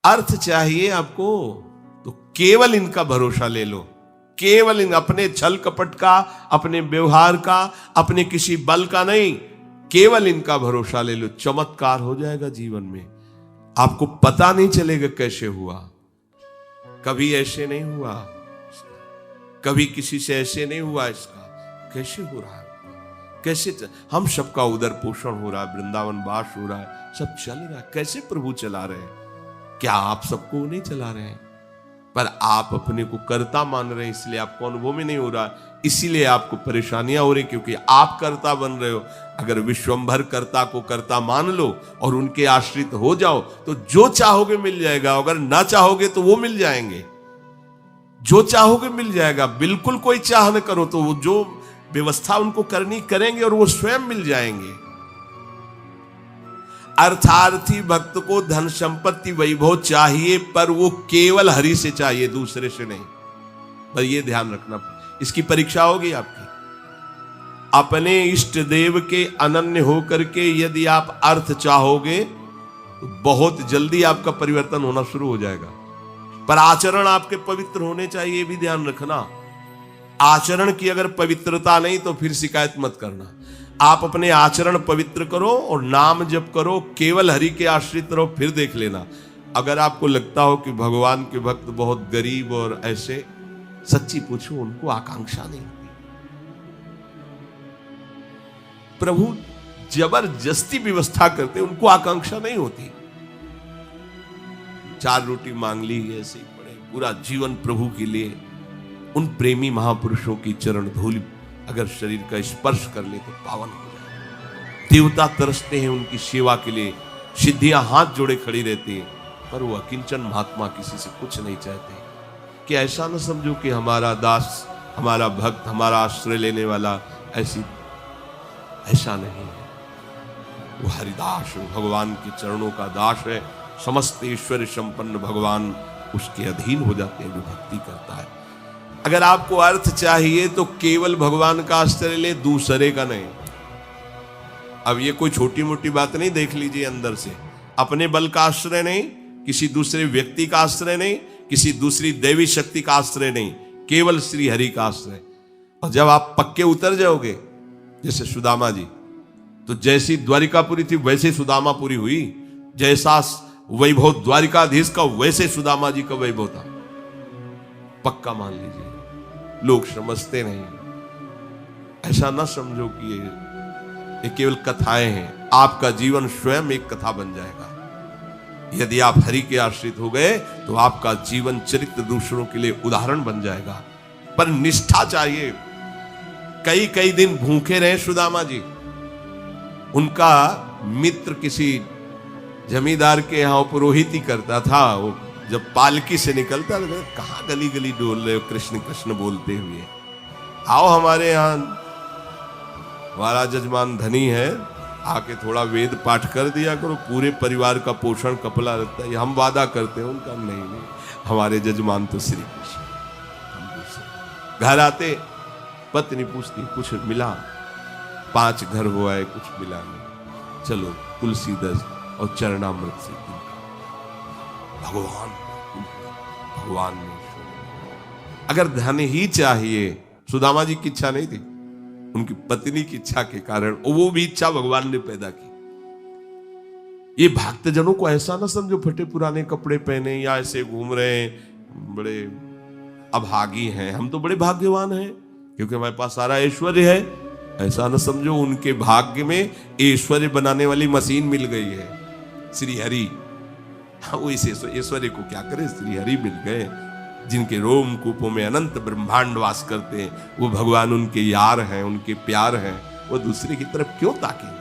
अर्थ चाहिए आपको तो केवल इनका भरोसा ले लो, केवल इन अपने छल कपट का, अपने व्यवहार का, अपने किसी बल का नहीं, केवल इनका भरोसा ले लो। चमत्कार हो जाएगा जीवन में, आपको पता नहीं चलेगा कैसे हुआ। कभी ऐसे नहीं हुआ, कभी किसी से ऐसे नहीं हुआ, इसका कैसे हो रहा है, कैसे हम सबका उदर पोषण हो रहा है, वृंदावन वास हो रहा है, सब चल रहा है, कैसे प्रभु चला रहे हैं? क्या आप सबको नहीं चला रहे हैं? पर आप अपने को कर्ता मान रहे हैं, इसलिए आपको अनुभव में नहीं हो रहा, इसीलिए आपको परेशानियां हो रही, क्योंकि आप कर्ता बन रहे हो। अगर विश्वंभर कर्ता को कर्ता मान लो और उनके आश्रित हो जाओ तो जो चाहोगे मिल जाएगा, अगर ना चाहोगे तो वो मिल जाएंगे, जो चाहोगे मिल जाएगा। बिल्कुल कोई चाह न करो तो वो जो व्यवस्था उनको करनी करेंगे और वो स्वयं मिल जाएंगे। अर्थार्थी भक्त को धन संपत्ति वैभव चाहिए, पर वो केवल हरि से चाहिए, दूसरे से नहीं। पर ये ध्यान रखना, इसकी परीक्षा होगी आपकी। अपने इष्ट देव के अनन्य होकर के यदि आप अर्थ चाहोगे तो बहुत जल्दी आपका परिवर्तन होना शुरू हो जाएगा। पर आचरण आपके पवित्र होने चाहिए, भी ध्यान रखना। आचरण की अगर पवित्रता नहीं तो फिर शिकायत मत करना। आप अपने आचरण पवित्र करो और नाम जप करो, केवल हरि के आश्रित रहो, फिर देख लेना। अगर आपको लगता हो कि भगवान के भक्त बहुत गरीब और ऐसे, सच्ची पूछो, उनको आकांक्षा नहीं होती। प्रभु जबरदस्ती व्यवस्था करते, उनको आकांक्षा नहीं होती। 4 रोटी मांग ली ऐसे ही पड़े, पूरा जीवन प्रभु के लिए। उन प्रेमी महापुरुषों की चरण धूल अगर शरीर का स्पर्श कर ले तो पावन हो जाए। देवता तरसते हैं उनकी सेवा के लिए, सिद्धियां हाथ जोड़े खड़ी रहती हैं, पर वो अकिंचन महात्मा किसी से कुछ नहीं चाहते। कि ऐसा न समझो कि हमारा दास, हमारा भक्त, हमारा आश्रय लेने वाला ऐसा नहीं है। वो हरिदास, भगवान के चरणों का दास है। समस्त ऐश्वर्य संपन्न भगवान उसके अधीन हो जाते हैं जो भक्ति करता है। अगर आपको अर्थ चाहिए तो केवल भगवान का आश्रय ले, दूसरे का नहीं। अब ये कोई छोटी मोटी बात नहीं, देख लीजिए अंदर से। अपने बल का आश्रय नहीं, किसी दूसरे व्यक्ति का आश्रय नहीं, किसी दूसरी देवी शक्ति का आश्रय नहीं, केवल श्री हरि का आश्रय। और जब आप पक्के उतर जाओगे, जैसे सुदामा जी, तो जैसी द्वारिकापुरी थी वैसे सुदामापुरी हुई। जैसा वैभव द्वारिकाधीश का वैसे सुदामा जी का वैभव था। पक्का मान लीजिए। लोग समझते नहीं, ऐसा ना समझो कि ये केवल कथाएं हैं। आपका जीवन स्वयं एक कथा बन जाएगा। यदि आप हरि के आश्रित हो गए तो आपका जीवन चरित्र दूसरों के लिए उदाहरण बन जाएगा। पर निष्ठा चाहिए। कई कई दिन भूखे रहे सुदामा जी। उनका मित्र किसी जमींदार के यहां पुरोहित ही करता था। वो जब पालकी से निकलता था, कहां गली गली डोल रहे हो कृष्ण कृष्ण बोलते हुए, आओ हमारे यहां, हमारा जजमान धनी है, आके थोड़ा वेद पाठ कर दिया करो, पूरे परिवार का पोषण कपला रहता है। हम वादा करते हैं उनका, नहीं, हमारे जजमान तो श्री कृष्ण। घर आते पत्नी पूछती कुछ मिला, 5 घर हो आए, कुछ मिला नहीं। चलो तुलसी दस और चरणामृत से भगवान ने। अगर धन ही चाहिए, सुदामा जी की इच्छा नहीं थी, उनकी पत्नी की इच्छा के कारण वो भी इच्छा भगवान ने पैदा की। ये भक्तजनों को ऐसा ना समझो फटे पुराने कपड़े पहने या ऐसे घूम रहे हैं, बड़े अभागी हैं। हम तो बड़े भाग्यवान हैं क्योंकि हमारे पास सारा ऐश्वर्य है। ऐसा ना समझो उनके भाग्य में ऐश्वर्य बनाने वाली मशीन मिल गई है, श्री हरि। वो इस ऐश्वर्य को क्या करे, श्री हरि मिल गए, जिनके रोम कूपों में अनंत ब्रह्मांड वास करते हैं। वो भगवान उनके यार हैं, उनके प्यार हैं। वो दूसरे की तरफ क्यों ताकेंगे?